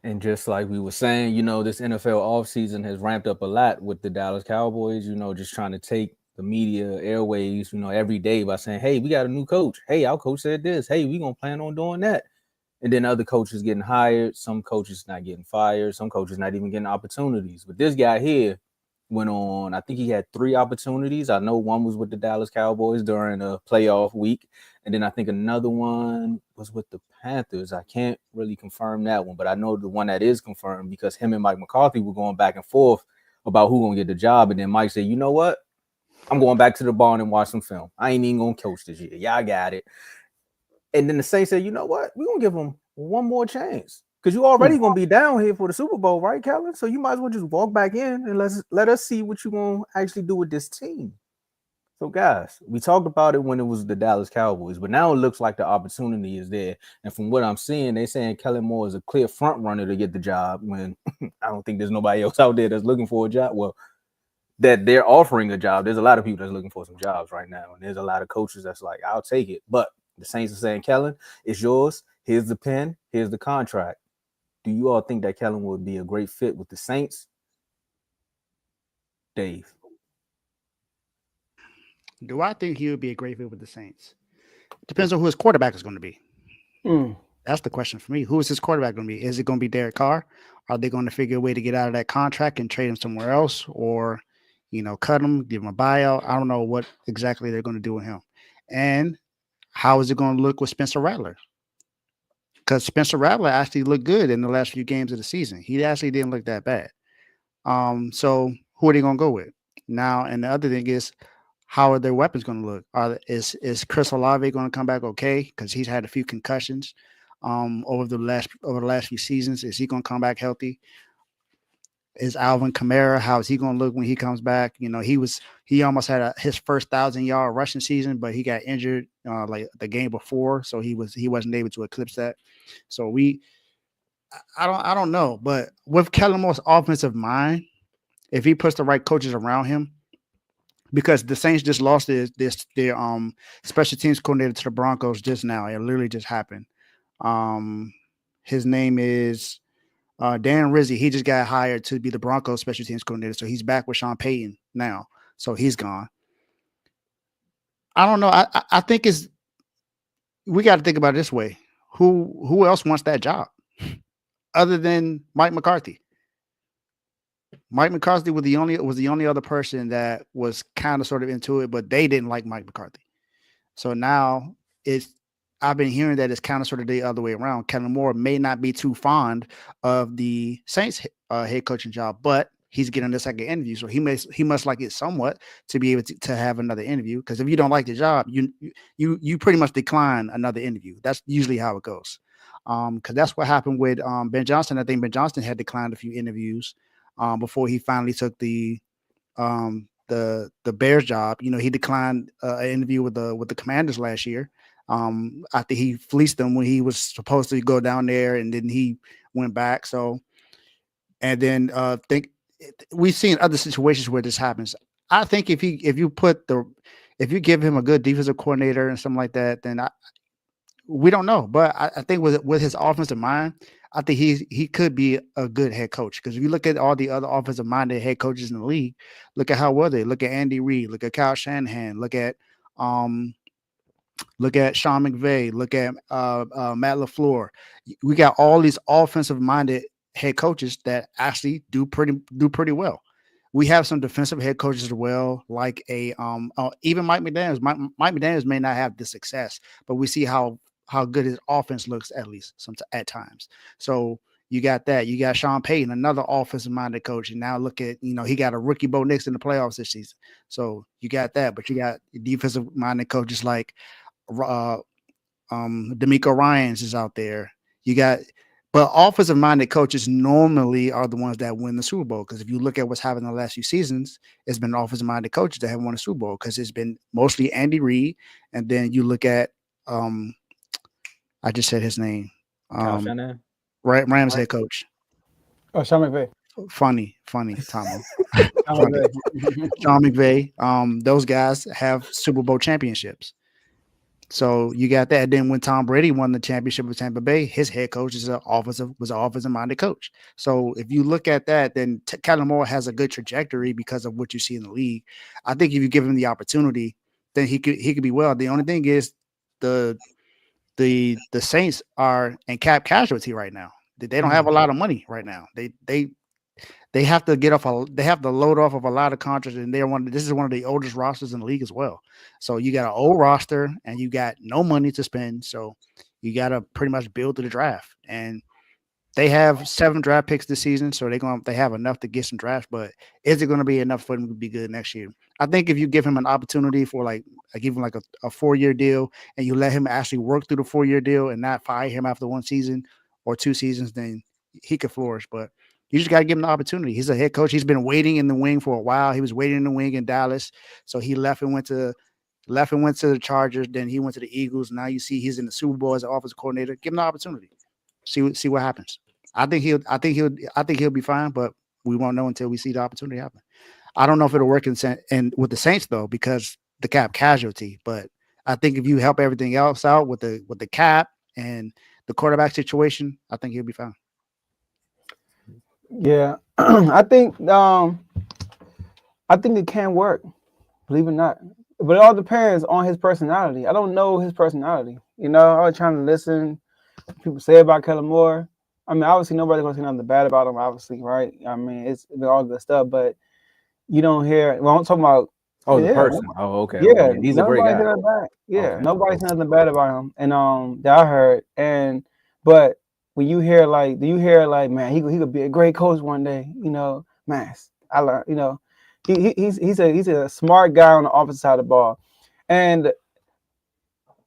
And just like we were saying, this NFL offseason has ramped up a lot with the Dallas Cowboys, just trying to take the media airways, every day by saying, hey, we got a new coach. Hey, our coach said this. Hey, we going to plan on doing that. And then other coaches getting hired. Some coaches not getting fired. Some coaches not even getting opportunities. But this guy here went on, I think he had 3 opportunities. I know one was with the Dallas Cowboys during a playoff week. And then I think another one was with the Panthers. I can't really confirm that one, but I know the one that is confirmed because him and Mike McCarthy were going back and forth about who gonna get the job. And then Mike said, you know what? I'm going back to the barn and watch some film. I ain't even gonna coach this year. Y'all got it. And then the Saints said, you know what? We're gonna give him one more chance. Because you already gonna be down here for the Super Bowl, right, Kellen? So you might as well just walk back in and let us see what you're gonna actually do with this team. So, guys, we talked about it when it was the Dallas Cowboys, but now it looks like the opportunity is there. And from what I'm seeing, they're saying Kellen Moore is a clear front runner to get the job when I don't think there's nobody else out there that's looking for a job. Well, that they're offering a job. There's a lot of people that's looking for some jobs right now. And there's a lot of coaches that's like, I'll take it. But the Saints are saying, Kellen, it's yours. Here's the pen. Here's the contract. Do you all think that Kellen would be a great fit with the Saints? Dave. Do I think he would be a great fit with the Saints? Depends on who his quarterback is going to be. That's the question for me. Who is his quarterback going to be? Is it going to be Derek Carr? Are they going to figure a way to get out of that contract and trade him somewhere else, or cut him, give him a buyout? I don't know what exactly they're going to do with him. And how is it going to look with Spencer Rattler? Because Spencer Rattler actually looked good in the last few games of the season. He actually didn't look that bad. So who are they going to go with now? And the other thing is, how are their weapons going to look? Is Chris Olave going to come back okay? Because he's had a few concussions over the last few seasons. Is he going to come back healthy? Is Alvin Kamara, how is he going to look when he comes back? He almost had his first 1,000-yard rushing season, but he got injured like the game before, so he wasn't able to eclipse that. So I don't know, but with Kellen Moore's offensive mind, if he puts the right coaches around him, because the Saints just lost their special teams coordinator to the Broncos just now. It literally just happened. His name is Dan Rizzi. He just got hired to be the Broncos special teams coordinator. So he's back with Sean Payton now. So he's gone. I don't know. I think we got to think about it this way. Who else wants that job other than Mike McCarthy? Mike McCarthy was the only other person that was kind of sort of into it, but they didn't like Mike McCarthy. So now I've been hearing that it's kind of sort of the other way around. Kellen Moore may not be too fond of the Saints head coaching job, but he's getting the second interview, so he must like it somewhat to be able to have another interview. Because if you don't like the job, you pretty much decline another interview. That's usually how it goes. Because that's what happened with Ben Johnson. I think Ben Johnson had declined a few interviews before he finally took the Bears job. He declined an interview with the Commanders last year. After he fleeced them when he was supposed to go down there, and then he went back. So, and then we've seen other situations where this happens. I think if you give him a good defensive coordinator and something like that, then we don't know. But I think with his offensive mind, I think he could be a good head coach. Because if you look at all the other offensive minded head coaches in the league, look at how well they look at Andy Reid, look at Kyle Shanahan, look at Sean McVay, look at Matt LaFleur. We got all these offensive minded head coaches that actually do pretty well. We have some defensive head coaches as well, like even Mike McDaniels. Mike McDaniels may not have the success, but we see how good his offense looks at times. So you got that. You got Sean Payton, another offensive minded coach, and now look at he got a rookie Bo Nix in the playoffs this season. So you got that, but you got defensive minded coaches like D'Amico Ryans is out there. But offensive minded coaches normally are the ones that win the Super Bowl. Because if you look at what's happened in the last few seasons, it's been offensive minded coaches that have won the Super Bowl. Because it's been mostly Andy Reid, and then you look at I just said his name, Rams head coach. Oh, Sean McVay. Funny, Tomo. Sean McVay. Those guys have Super Bowl championships. So you got that. Then when Tom Brady won the championship with Tampa Bay, his head coach was an offensive minded coach. So if you look at that, then Kellen Moore has a good trajectory because of what you see in the league. I think if you give him the opportunity, then he could be well. The only thing is the the Saints are in cap casualty right now. They don't have a lot of money right now. They have to they have to load off of a lot of contracts, and this is one of the oldest rosters in the league as well. So you got an old roster and you got no money to spend. So you got to pretty much build to the draft. And they have 7 draft picks this season, so they have enough to get some drafts. But is it going to be enough for him to be good next year? I think if you give him an opportunity for give him a 4-year deal, and you let him actually work through the 4-year deal and not fire him after 1 season or 2 seasons, then he could flourish. But you just got to give him the opportunity. He's a head coach. He's been waiting in the wing for a while. He was waiting in the wing in Dallas, so he left and went to the Chargers. Then he went to the Eagles. Now you see he's in the Super Bowl as an offensive coordinator. Give him the opportunity. See what happens. I think he'll be fine, but we won't know until we see the opportunity happen. I don't know if it'll work in with the Saints though, because the cap casualty. But I think if you help everything else out with the cap and the quarterback situation, I think he'll be fine. Yeah, I think it can work, believe it or not. But it all depends on his personality. I don't know his personality. I was trying to listen to what people say about Kellen Moore. I mean, obviously nobody's going to say nothing bad about him, obviously, right? I mean, it's all good stuff, but you don't hear. Well, I'm talking about. The person. Oh, okay. Yeah, okay. He's a great guy. Nothing bad. Yeah, okay. Nobody's saying nothing bad about him, and that I heard. But when you hear man, he could be a great coach one day. Man, I learned. He's a smart guy on the opposite side of the ball, and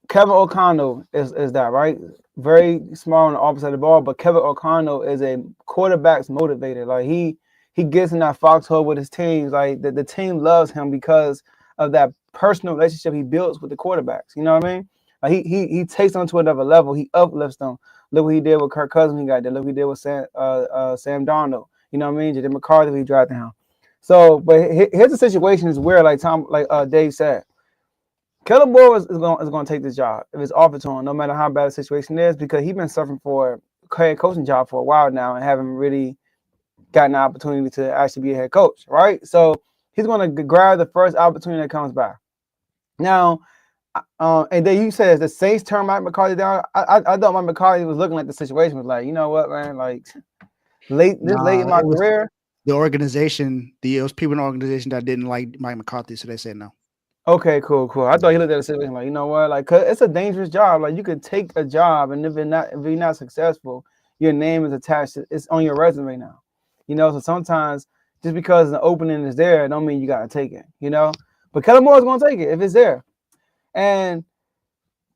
Kevin O'Connell is that, right? Very smart on the opposite side of the ball, but Kevin O'Connell is a quarterback's motivator. Like he gets in that foxhole with his teams. Like the team loves him because of that personal relationship he builds with the quarterbacks. You know what I mean? Like he takes them to another level. He uplifts them. Look what he did with Kirk Cousins. He got there. Look what he did with Sam Darnold. You know what I mean? J.D. McCarthy, he drafted him. So, but here's the situation is where, like Dave said, Kellen Moore is going to take this job if it's offered to him, no matter how bad the situation is, because he's been suffering for a head coaching job for a while now and haven't really gotten an opportunity to actually be a head coach, right? So he's going to grab the first opportunity that comes by. Now, and then you said the Saints turned Mike McCarthy down. I thought Mike McCarthy was looking like the situation was like, you know what, man, like late in my career. The organization, those people in the organization that didn't like Mike McCarthy, so they said no. Okay, cool. I thought he looked at the situation like, you know what, like, cause it's a dangerous job. Like, you could take a job, and if you're not successful, your name is attached. It's on your resume now. So sometimes just because the opening is there, don't mean you gotta take it. But Kellen Moore is gonna take it if it's there. And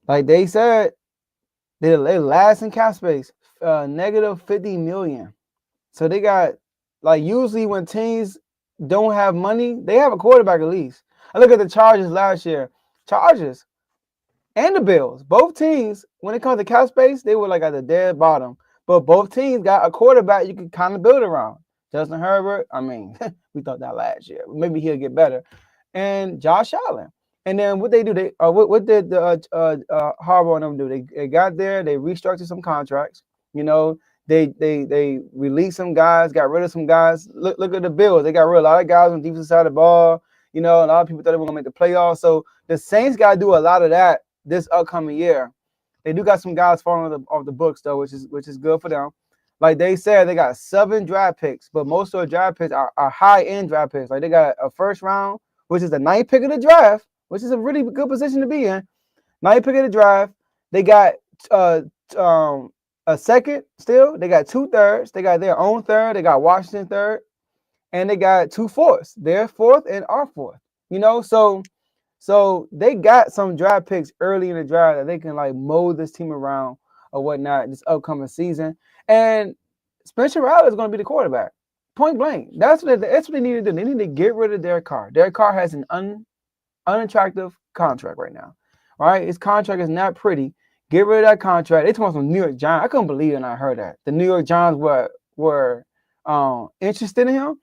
like they said, they last in cap space, negative $50 million. So they got, like, usually when teams don't have money, they have a quarterback at least. I look at the Chargers last year. Chargers and the Bills, both teams, when it comes to cap space, they were like at the dead bottom. But both teams got a quarterback you can kind of build around. Justin Herbert, I mean, we thought that last year. Maybe he'll get better. And Josh Allen. And then what they do, what did the Harbaugh and them do? They got there, they restructured some contracts. They released some guys, got rid of some guys. Look at the Bills. They got rid of a lot of guys on the defensive side of the ball. A lot of people thought they were going to make the playoffs. So the Saints got to do a lot of that this upcoming year. They do got some guys falling off the books, though, which is good for them. Like they said, they got 7 draft picks, but most of the draft picks are high-end draft picks. Like they got a first round, which is the 9th pick of the draft, which is a really good position to be in. 9th pick of the draft. They got a second still. They got 2 thirds. They got their own third. They got Washington third. And they got 2 fourths. Their 4th and our 4th. So they got some draft picks early in the draft that they can like mold this team around or whatnot this upcoming season. And Spencer Rattler is going to be the quarterback. Point blank. That's what they need to do. They need to get rid of Derek Carr. Derek Carr has an unattractive contract right now. All right? His contract is not pretty. Get rid of that contract. They talking about some New York Giants. I couldn't believe it when I heard that. The New York Giants were interested in him.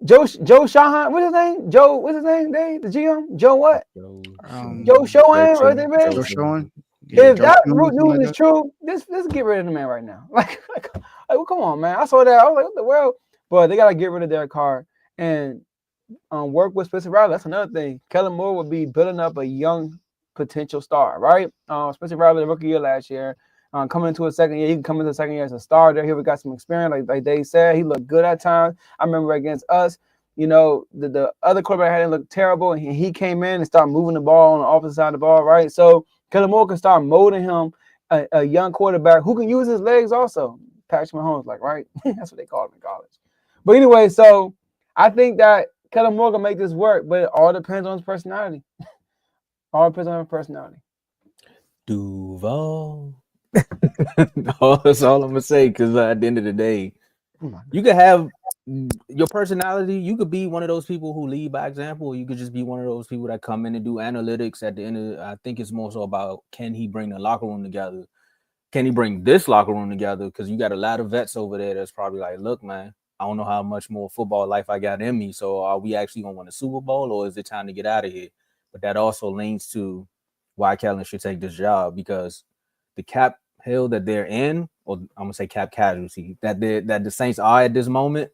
Joe Shahan, what's his name? What's his name? The GM? Joe what? Joe Joe Shohan, right there, man. Joe Showing. Yeah, If Joe that Showing, something news like is that. true, let's get rid of the man right now. Like, well, come on, man. I saw that. I was like, what the world? But they gotta get rid of Derek Carr and work with Spencer Rattler. That's another thing. Kellen Moore would be building up a young potential star, right? Spencer Rattler, the rookie year last year, coming into a second year, he can come into the second year as a starter. Here we got some experience, like Dave said. He looked good at times. I remember against us, the other quarterback hadn't looked terrible, and he came in and started moving the ball on the offensive side of the ball, right? So Kellen Moore can start molding him a young quarterback who can use his legs also. Patrick Mahomes, like, right? That's what they call him in college. But anyway, so I think that Kellen Moore can make this work, but it all depends on his personality. All depends on his personality. Duval. That's all I'm gonna say. Because at the end of the day, you could have your personality. You could be one of those people who lead by example. Or you could just be one of those people that come in and do analytics. At the end of, I think it's more so about can he bring the locker room together? Can he bring this locker room together? Because you got a lot of vets over there that's probably like, look, man, I don't know how much more football life I got in me. So are we actually gonna win a Super Bowl, or is it time to get out of here? But that also leans to why Kellen should take this job, because the cap hill that they're in, or I'm gonna say cap casualty that the Saints are at this moment,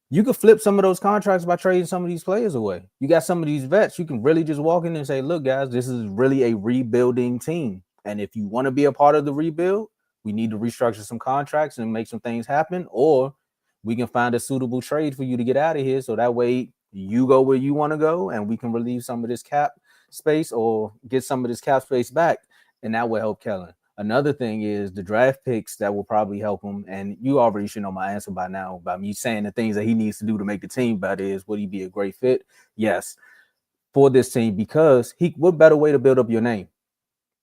you could flip some of those contracts by trading some of these players away. You got some of these vets, you can really just walk in and say, look, guys, this is really a rebuilding team. And if you want to be a part of the rebuild, we need to restructure some contracts and make some things happen, or we can find a suitable trade for you to get out of here. So that way you go where you want to go and we can relieve some of this cap space or get some of this cap space back. And that will help Kellen. Another thing is the draft picks that will probably help him. And you already should know my answer by now by me saying the things that he needs to do to make the team better is, would he be a great fit? Yes, for this team, because what better way to build up your name?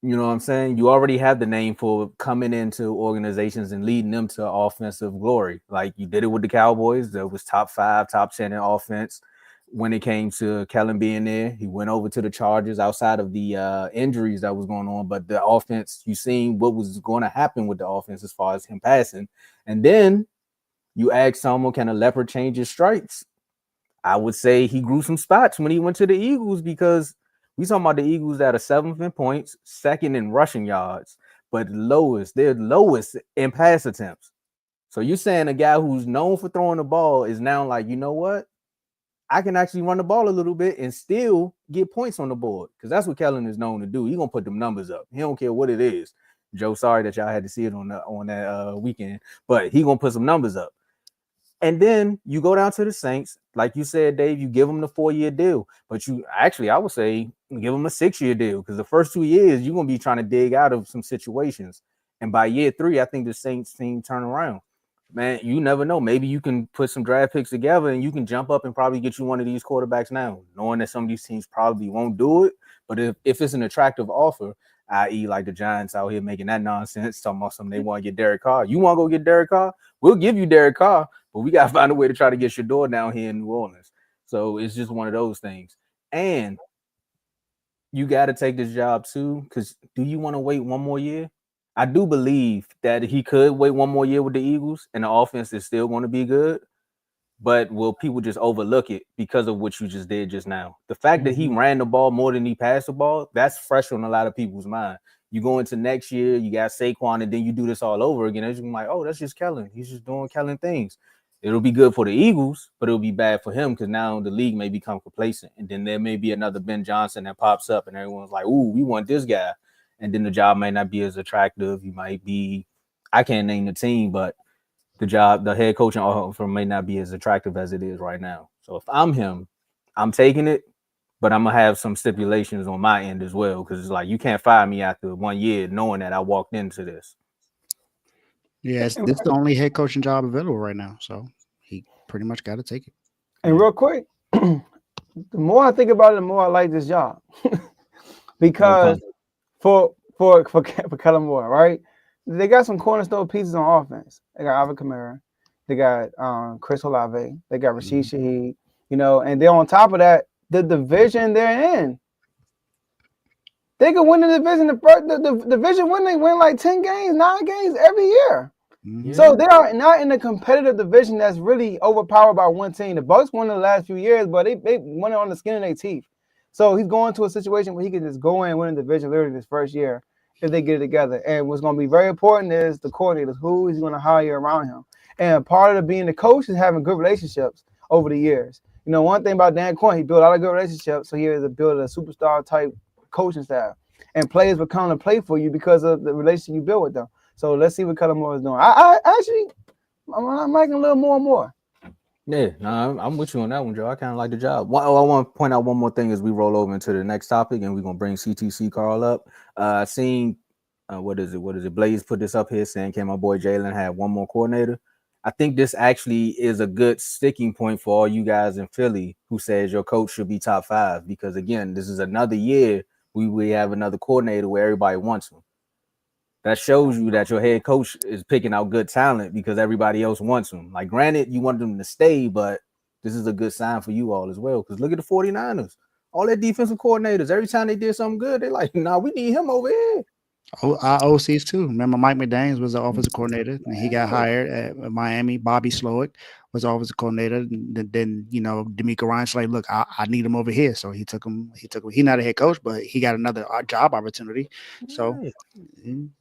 You know what I'm saying? You already have the name for coming into organizations and leading them to offensive glory. Like you did it with the Cowboys. That was top 5, top 10 in offense. When it came to Kellen being there, he went over to the Chargers outside of the injuries that was going on. But the offense, you seen what was going to happen with the offense as far as him passing. And then you ask someone, can a leopard change his stripes? I would say he grew some spots when he went to the Eagles, because we talking about the Eagles that are 7th in points, 2nd in rushing yards, but they're lowest in pass attempts. So you're saying a guy who's known for throwing the ball is now like, you know what? I can actually run the ball a little bit and still get points on the board, because that's what Kellen is known to do. He's going to put them numbers up. He don't care what it is. Joe, sorry that y'all had to see it on that weekend, but he going to put some numbers up. And then you go down to the Saints, like you said, Dave, you give them the 4-year deal, but I would say give them a 6-year deal, because the first 2 years you're going to be trying to dig out of some situations. And by year 3, I think the Saints team turn around. Man, you never know. Maybe you can put some draft picks together and you can jump up and probably get you one of these quarterbacks now, knowing that some of these teams probably won't do it. But if it's an attractive offer, i.e. like the Giants out here making that nonsense, talking about something they want to get Derek Carr. You want to go get Derek Carr? We'll give you Derek Carr, but we got to find a way to try to get Shador down here in New Orleans. So it's just one of those things. And you got to take this job too, because do you want to wait one more year? I do believe that he could wait one more year with the Eagles and the offense is still going to be good. But will people just overlook it because of what you just did just now? The fact that he ran the ball more than he passed the ball, that's fresh on a lot of people's mind. You go into next year, you got Saquon, and then you do this all over again. It's like, oh, that's just Kellen. He's just doing Kellen things. It'll be good for the Eagles, but it'll be bad for him because now the league may become complacent. And then there may be another Ben Johnson that pops up and everyone's like, ooh, we want this guy. And then the job may not be as attractive. You might be, I can't name the team, but the head coaching offer may not be as attractive as it is right now. So if I'm him, I'm taking it, but I'm going to have some stipulations on my end as well, because it's like you can't fire me after 1 year knowing that I walked into this. Yeah, this is the only head coaching job available right now, so he pretty much got to take it. And real quick, the more I think about it, the more I like this job. Because for Kellen Moore, right? They got some cornerstone pieces on offense. They got Alvin Kamara, they got Chris Olave, they got Rashid Shaheed, and then on top of that, the division they're in. They could win the division. The division when they win like 10 games, 9 games every year. Mm-hmm. So they are not in a competitive division that's really overpowered by one team. The Bucks won the last few years, but they won it on the skin of their teeth. So he's going to a situation where he can just go in and win the division literally this first year if they get it together. And what's going to be very important is the coordinators, who is going to hire around him. And part of being the coach is having good relationships over the years. You know, one thing about Dan Quinn, he built a lot of good relationships, so he has built a superstar type coaching staff. And players will come to play for you because of the relationship you build with them. So let's see what Kellen Moore is doing. I actually, I'm liking a little more and more. Yeah, no, I'm with you on that one, Joe. I kind of like the job. I want to point out one more thing as we roll over into the next topic, and we're gonna bring CTC Carl up. I seen what is it? Blaze put this up here saying, "Can my boy Jalen have one more coordinator?" I think this actually is a good sticking point for all you guys in Philly who says your coach should be top 5, because again, this is another year we have another coordinator where everybody wants him. That shows you that your head coach is picking out good talent because everybody else wants them. Like, granted, you want them to stay, but this is a good sign for you all as well. Because look at the 49ers. All their defensive coordinators, every time they did something good, they're like, nah, we need him over here. Our OCs too. Remember, Mike McDaniels was the offensive coordinator, and he got hired at Miami. Bobby Slowick was the offensive coordinator. And then D'Amico Ryan's like, look, I need him over here. So he took him. He's not a head coach, but he got another job opportunity. So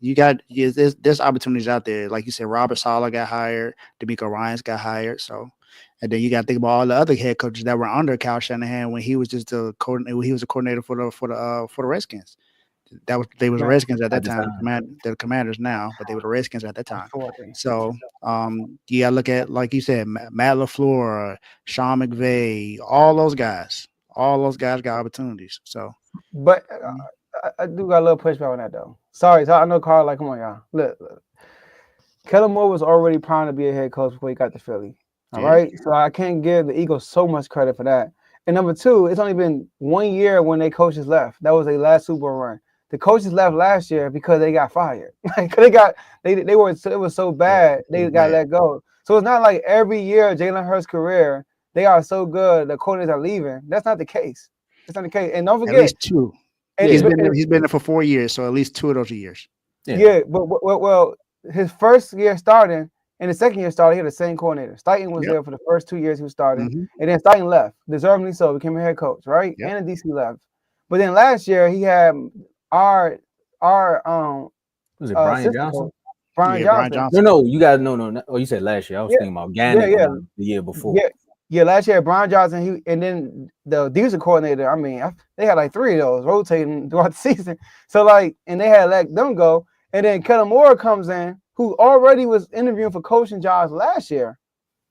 you got there's opportunities out there. Like you said, Robert Saleh got hired. D'Amico Ryan's got hired. So. And then you got to think about all the other head coaches that were under Kyle Shanahan when he was just the coordinator. He was a coordinator for the Redskins. They was the Redskins at that time. They're the Commanders now, but they were the Redskins at that time. So you gotta look at, like you said, Matt LaFleur, Sean McVay, all those guys got opportunities. So, but I do got a little pushback on that though. Sorry, I know Carl. Like, come on, y'all. Look. Kellen Moore was already primed to be a head coach before he got to Philly. All right, so I can't give the Eagles so much credit for that. And number two, it's only been 1 year when their coaches left. That was their last Super Bowl run. The coaches left last year because they got fired. Like, it was so bad they got let go. So it's not like every year Jalen Hurts' career they are so good the coaches are leaving. That's not the case. That's not the case. And don't forget, at least 2. And he's been there for 4 years, so at least 2 of those years. Yeah, but well, his first year starting. And the second year started, he had the same coordinator. Steichen was there for the first 2 years he was starting. And then Steichen left, deservedly so, became a head coach, right? And the DC left. But then last year he had our was it Brian Johnson? Brian Johnson. No, you guys no. Oh, you said last year. I was thinking about Gannon the year before. Yeah, last year Brian Johnson, and then the defensive coordinator, I mean, they had like 3 of those rotating throughout the season. So like, and they had let them go. And then Kellen Moore comes in, who already was interviewing for coaching jobs last year.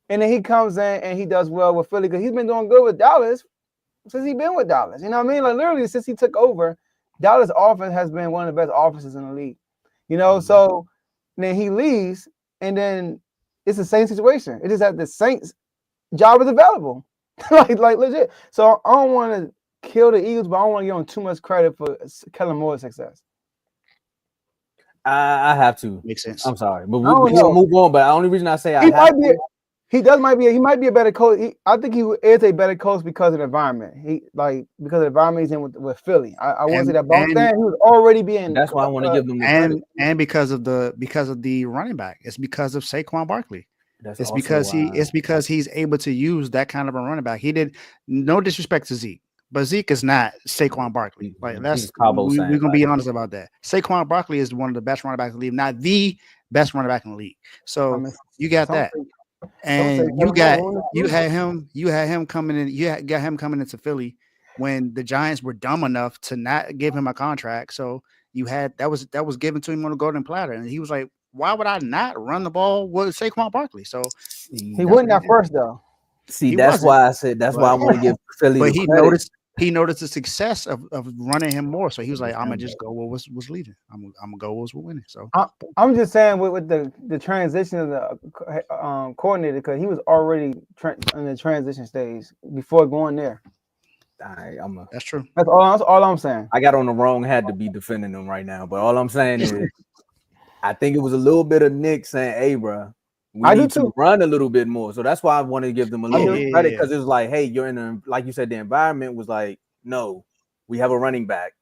And then he comes in and he does well with Philly because he's been doing good with Dallas since he's been with Dallas. You know what I mean? Like, literally, since he took over, Dallas offense has been one of the best offenses in the league. You know, so then he leaves, and then it's the same situation. It is that the Saints job is available. like legit. So I don't want to kill the Eagles, but I don't want to give them too much credit for Kellen Moore's success. I have to. Makes sense. I'm sorry, but we can move on. But the only reason I say he might be a better coach. I think he is a better coach because of the environment. Because of the environment he's in with Philly. I won't say that, but he was already being. That's why I want to give them the credit. And because of the running back, it's because of Saquon Barkley. It's because he's able to use that kind of a running back. He did, no disrespect to Zeke, but Zeke is not Saquon Barkley. Like, that's we're gonna be honest about that. Saquon Barkley is one of the best running backs in the league, not the best running back in the league. So you got that, and you had him coming in. You got him coming into Philly when the Giants were dumb enough to not give him a contract. So you had that was given to him on a golden platter, and he was like, why would I not run the ball with Saquon Barkley? So he wasn't at first though. See, that's why I said I want to give Philly. But he noticed the success of running him more. So he was like, I'm gonna just go with what's leading. I'm gonna go with what's winning. So I'm just saying with the transition of the coordinator, because he was already in the transition stage before going there. That's true. That's all I'm saying. I got on the wrong hat to be defending them right now, but all I'm saying is, I think it was a little bit of Nick saying, "Hey, bro, we need to run a little bit more." So that's why I wanted to give them a little bit of credit, because it was like, "Hey, you're in like you said, the environment was like, no, we have a running back,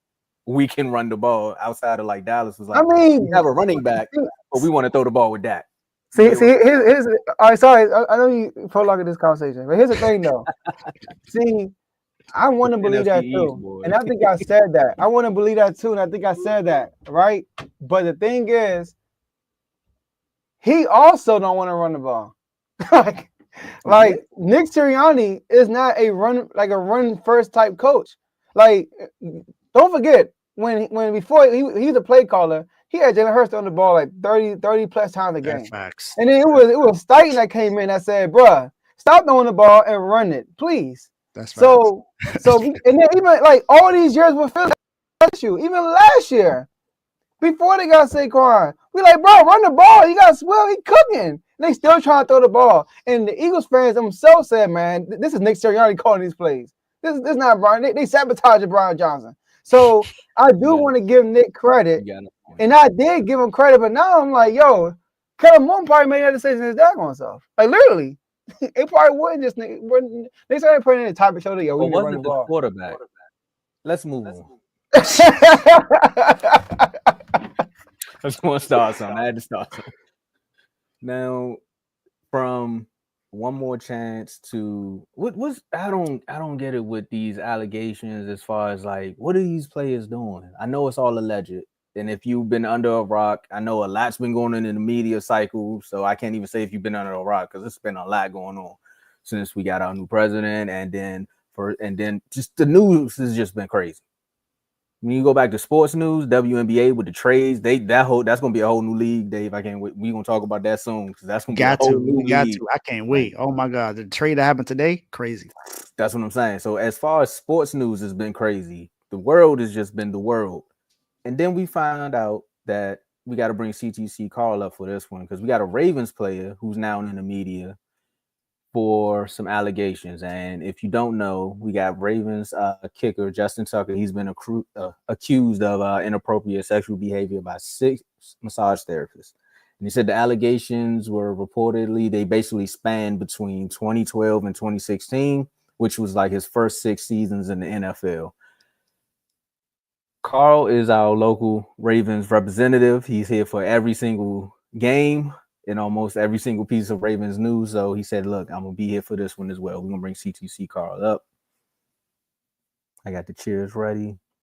we can run the ball." Outside of like Dallas was like, we have a running back, but we want to throw the ball with that. See, here's all right, sorry, I know you prolonging this conversation, but here's the thing though. See, I want to believe that NFC East, too. boy. And I think I said that. I want to believe that too. And I think I said that, right? But the thing is, he also don't want to run the ball. like Nick Sirianni is not a run first type coach. Like, don't forget when before he was a play caller, he had Jalen Hurts on the ball like 30 plus times a game. That's facts. And then it was Steichen that came in that said, bruh, stop throwing the ball and run it, please. That's so and then even like all these years with Philly issue, even last year, before they got Saquon, we like, bro, run the ball. You got Swill, he cooking. And they still trying to throw the ball. And the Eagles fans themselves said, man, this is Nick Sirianni calling these plays. This is not Brian. They sabotaged Brian Johnson. So I do want to give Nick credit. And I did give him credit, but now I'm like, yo, Kellen Moore probably made that decision his dad on himself. Like literally. It probably wouldn't just they started putting in the type of show that yo, we need to run the ball. Quarterback. Let's move on. I just want to start something. I had to start something. Now, from one more chance to what's I don't get it with these allegations as far as like what are these players doing? I know it's all alleged. And if you've been under a rock, I know a lot's been going on in the media cycle. So I can't even say if you've been under a rock because it's been a lot going on since we got our new president. And then just the news has just been crazy. When you go back to sports news, WNBA with the trades, that's gonna be a whole new league, Dave. I can't wait. We're gonna talk about that soon because that's gonna be a whole new league. I can't wait. Oh my god, the trade that happened today, crazy. That's what I'm saying. So as far as sports news has been crazy, the world has just been the world. And then we found out that we got to bring CTC Carl up for this one because we got a Ravens player who's now in the media for some allegations. And if you don't know, we got Ravens kicker Justin Tucker. He's been accused of inappropriate sexual behavior by 6 massage therapists. And he said the allegations were reportedly, they basically spanned between 2012 and 2016, which was like his first 6 seasons in the NFL. Carl is our local Ravens representative. He's here for every single game and almost every single piece of Ravens news. So he said, look, I'm going to be here for this one as well. We're going to bring CTC Carl up. I got the cheers ready.